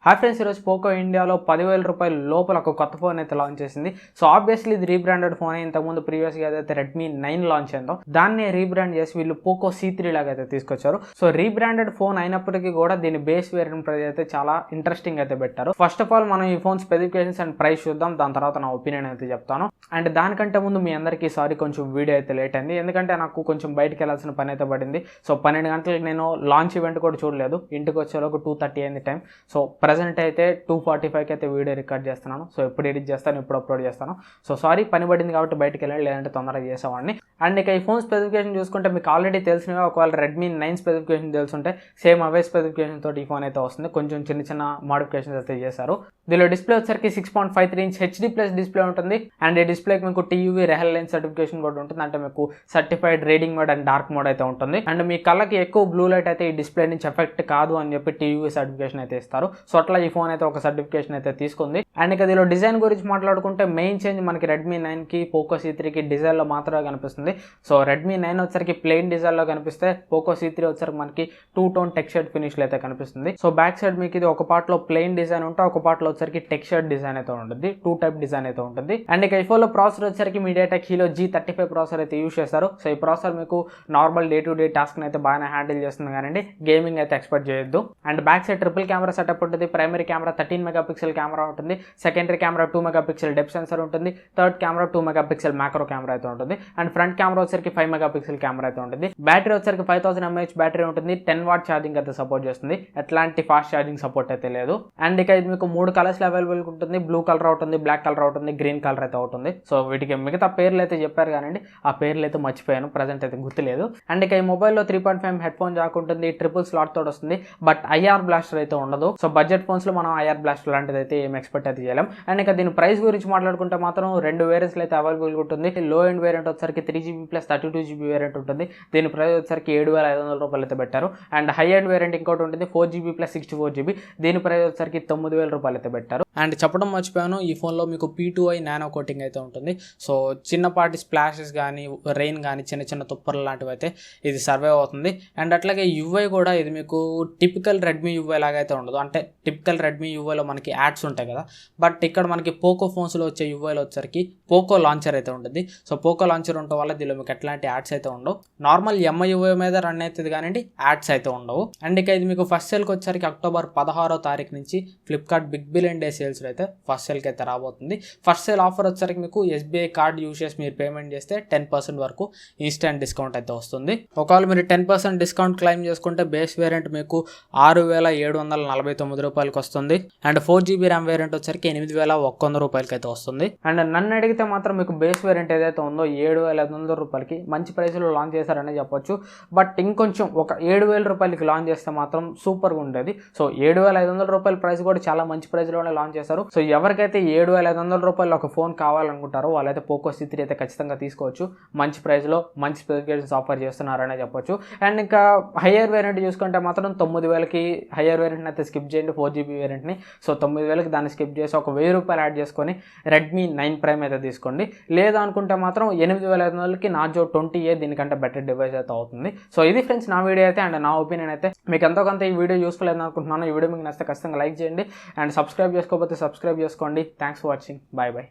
Hi friends, ఈరోజు Poco ఇండియాలో 10,000 రూపాయల లోపల ఒక కొత్త ఫోన్ అయితే లాంచ్ చేసింది. సో ఆబ్వియస్లీ ఇది రీబ్రాండెడ్ ఫోన్. ఇంతకుముందు ప్రీవియస్గా ఏదైతే రెడ్మీ 9 లాంచ్ అయిందో దాన్ని రీబ్రాండ్ చేసి వీళ్ళు పోకో C3 లాగా అయితే తీసుకొచ్చారు. సో రీబ్రాండెడ్ ఫోన్ అయినప్పటికీ కూడా దీని బేస్ వేరియంట్ ప్రైస్ అయితే చాలా ఇంట్రెస్టింగ్ అయితే పెట్టారు. ఫస్ట్ ఆఫ్ ఆల్ మనం ఈ ఫోన్ స్పెసిఫికేషన్స్ అండ్ ప్రైస్ చూద్దాం, దాని తర్వాత నా ఒపీనియన్ అయితే చెప్తాను. అండ్ దానికంటే ముందు మీ అందరికీ సారీ, కొంచెం వీడియో అయితే లేట్ అయింది, ఎందుకంటే నాకు కొంచెం బయటకు వెళ్ళాల్సిన పని అయితే పడింది. సో 12 గంటలకు నేను లాంచ్ ఈవెంట్ కూడా చూడలేదు, ఇంటికి వచ్చేలోకి 2:30 అయింది టైం. సో ప్రజెంట్ అయితే 2:45కి అయితే వీడియో రికార్డ్ చేస్తున్నాను. సో ఎప్పుడు ఎడిట్ చేస్తాను, ఎప్పుడు అప్లోడ్ చేస్తాను. సో సారీ, పని పడింది కాబట్టి బయటకు వెళ్ళాలి, లేదంటే తొందరగా చేసేవాడిని. అండ్ ఇక ఈ ఫోన్ స్పెసిఫికేషన్ చూసుకుంటే మీకు ఆల్రెడీ తెలిసినవి. ఒకవేళ రెడ్మీ 9 స్పెసిఫికేషన్ తెలుసుంటే సేమ్ అవే స్పెసిఫికేషన్ తోటి ఈ ఫోన్ అయితే వస్తుంది. కొంచెం చిన్న చిన్న మోడిఫికేషన్స్ అయితే చేశారు. దీనిలో డిస్ప్లే వచ్చరికి 6.53 ఇంచ్ HD ప్లస్ డిస్ప్లే ఉంటుంది. అండ్ ఈ డిస్ప్లేకి మీకు TUV రెహల్ లైన్ సర్టిఫికేషన్ కూడా ఉంటుంది. అంటే మీకు certified reading mode and dark mode అయితే ఉంటుంది. అండ్ మీ కళ్ళకి ఎక్కువ బ్లూ లైట్ అయితే ఈ డిస్ప్లే నుంచి ఎఫెక్ట్ కాదు అని చెప్పి TUV సర్టిఫికేషన్ అయితే ఇస్తారు. సో అట్లా ఈ ఫోన్ అయితే ఒక సర్టిఫికేషన్ అయితే తీసుకుంది. అండ్ ఇక దీనిలో డిజైన్ గురించి మాట్లాడుకుంటే మెయిన్ చేంజ్ మనకి రెడ్మీ 9కి పోకో C3కి డిజైన్లో మాత్రమే కనిపిస్తుంది. సో రెడ్మీ 9 వచ్చరికి ప్లెయిన్ డిజైన్లో కనిపిస్తే పోకో C3 వచ్చరికి మనకి 2-టోన్ టెక్స్చర్డ్ ఫినిష్లో అయితే కనిపిస్తుంది. సో బ్యాక్ సైడ్ మీకు ఇది ఒక పార్ట్లో ప్లెయిన్ డిజైన్ ఉంటే ఒక పార్ట్లో వచ్చరికి టెక్స్చర్డ్ డిజైన్ అయితే ఉంటుంది. 2 టైప్ డిజైన్ అయితే ఉంటుంది. అండ్ ఇక ఈ ఫోన్లో ప్రాసెసర్ వచ్చరికి మీడియాటెక్ హీలో G35 ప్రాసెసర్ అయితే యూస్ చేస్తారు. సో ఈ ప్రాసెసర్ మీకు normal day to day task అయితే బాగానే హ్యాండిల్ చేస్తుంది, కానీ గేమింగ్ అయితే ఎక్స్పెక్ట్ చేయొద్దు. And back side triple camera setup ఉంటుంది. ప్రైమరీ కెమెరా 13 మెగాపిక్సెల్ కెమెరా ఉంటుంది. Secondary camera 2 megapixel depth sensor ఉంటుంది. Third camera 2 megapixel macro camera అయితే ఉంటుంది. అండ్ ఫ్రంట్ కెమెరా వచ్చరికి 5 మెగాపిక్సెల్ కెమెరా అయితే ఉంటుంది. బ్యాటరీ వచ్చరికి 5000 mAh బ్యాటరీ ఉంటుంది. 10 వాట్ ఛార్జింగ్ అయితే సపోర్ట్ చేస్తుంది. ఎట్లాంటి ఫాస్ట్ ఛార్జింగ్ సపోర్ట్ అయితే లేదు. అండ్ ఇక ఇది మీకు 3 కలర్స్ అవైలబుల్ ఉంటుంది. బ్లూ కలర్ అవుతుంది, బ్లాక్ కలర్ అవుతుంది, గ్రీన్ కలర్ అయితే అవుతుంది. సో వీటికి మిగతా పేర్లు అయితే చెప్పారు, కానీ ఆ పేర్లు అయితే మర్చిపోయాను, ప్రజెంట్ అయితే గుర్తులేదు. అండ్ ఇక ఈ మొబైల్లో 3.5 హెడ్ ఫోన్ జాక్ ఉంటుంది. ట్రిపుల్ స్లాట్ తోటి వస్తుంది. బట్ IR బ్లాస్టర్ అయితే ఉండదు. సో బడ్జెట్ ఫోన్స్ లో మనం IR బ్లాస్టర్ లాంటిది అయితే ఏం ఎక్స్పెక్ట్ అయితే చేయలేం. అండ్ ఇక దీని ప్రైస్ గురించి మాట్లాడుకుంటే మాత్రం 2 వేరియంట్స్ అయితే అవైలబుల్ ఉంటుంది. లో ఎండ్ వేరియంట్ వచ్చరికి 3GB ప్లస్ 32GB వేరియంట్ ఉంటుంది. దీని ప్రైస్ వచ్చరికి 7,500 రూపాయలు అయితే పెట్టారు. అండ్ హై ఎండ్ వేరియంట్ ఇంకోటి ఉంటుంది 4GB ప్లస్ 64GB. దీని ప్రైస్ వచ్చరికి 9,000 రూపాయలు అయితే పెట్టారు. అండ్ చెప్పడం మర్చిపోయాను, ఈ ఫోన్లో మీకు P2i నానో కోటింగ్ అయితే ఉంటుంది. సో చిన్నపాటి స్ప్లాషెస్ కానీ రెయిన్ కానీ చిన్న చిన్న తుప్పర్లు లాంటివి అయితే ఇది సర్వే అవుతుంది. అండ్ అట్లాగే UI కూడా ఇది మీకు టిపికల్ రెడ్మీ UI లాగా అయితే ఉండదు. అంటే టిపికల్ రెడ్మీ UIలో మనకి యాడ్స్ ఉంటాయి కదా, బట్ ఇక్కడ మనకి పోకో ఫోన్స్లో వచ్చే UIలో వచ్చరికి పోకో లాంచర్ అయితే ఉంటుంది. సో పోకో లాంచర్ ఉండటం వల్ల దీనిలో మీకు ఎట్లాంటి యాడ్స్ అయితే ఉండవు. నార్మల్ MIUI మీద రన్ అవుతుంది, కానీ యాడ్స్ అయితే ఉండవు. అండ్ ఇక ఇది మీకు ఫస్ట్ సేల్కి వచ్చరికి అక్టోబర్ 16వ తారీఖు నుంచి Flipkart big billion day sales అయితే ఫస్ట్ సేల్కి అయితే రాబోతుంది. ఫస్ట్ సేల్ ఆఫర్ వచ్చరికి మీకు SBI కార్డ్ యూజ్ చేసి మీరు పేమెంట్ చేస్తే 10% వరకు ఇన్స్టెంట్ డిస్కౌంట్ అయితే వస్తుంది. ఒకవేళ మీరు 10% డిస్కౌంట్ క్లెయిమ్ చేసుకుంటే బేస్ వేరియంట్ మీకు 6,749 రూపాయలకి వస్తుంది. అండ్ 4GB ర్యామ్ వేరియంట్ వచ్చరికి 8,100 రూపాయలకి అయితే వస్తుంది. అండ్ నన్ను అడిగితే మాత్రం మీకు బేస్ వేరియంట్ ఏదైతే ఉందో 7,500 రూపాయలకి మంచి ప్రైస్లో లాంచ్ చేశారనే చెప్పొచ్చు. బట్ ఇంకొంచెం ఒక 7,000 రూపాయలకి లాంచ్ చేస్తే మాత్రం సూపర్గా ఉండేది. సో 7,500 రూపాయల ప్రైస్ కూడా చాలా మంచి ప్రైస్లోనే లాంచ్ చేశారు. సో ఎవరికైతే 7,500 రూపాయలు ఒక ఫోన్ కావాలనుకుంటారో వాళ్ళైతే పోకో C3 అయితే ఖచ్చితంగా తీసుకోవచ్చు. మంచి ప్రైస్లో మంచి స్పెసిఫికేషన్స్ ఆఫర్ చేస్తున్నారనే చెప్పొచ్చు. అండ్ ఇంకా హయ్యర్ వేరియంట్ చూసుకుంటే మాత్రం 9,000కి హయ్యర్ వేరియంట్ని అయితే స్కిప్ చేయండి, 4GB వేరియంట్ని. సో 9,000కి దాన్ని స్కిప్ చేసి ఒక 1,000 రూపాయలు యాడ్ చేసుకొని రెడ్మీ 9 ప్రైమ్ అయితే తీసుకోండి. లేదా అనుకుంటే మాత్రం 8,500కి నార్జో 20A దీనికంటే బెటర్ డివైస్ అయితే అవుతుంది. సో ఇది ఫ్రెండ్స్ నా వీడియో అయితే. అండ్ నా ఒపీనియన్ అయితే మీకు ఎంతో కొంత ఈ వీడియో యూస్ఫుల్ అయింది అనుకుంటున్నాను. ఈ వీడియో మీకు నచ్చితే ఖచ్చితంగా లైక్ చేయండి. అండ్ సబ్స్క్రైబ్ చేసుకోకపోతే సబ్స్క్రైబ్ చేసుకోండి. Thanks for watching. Bye bye.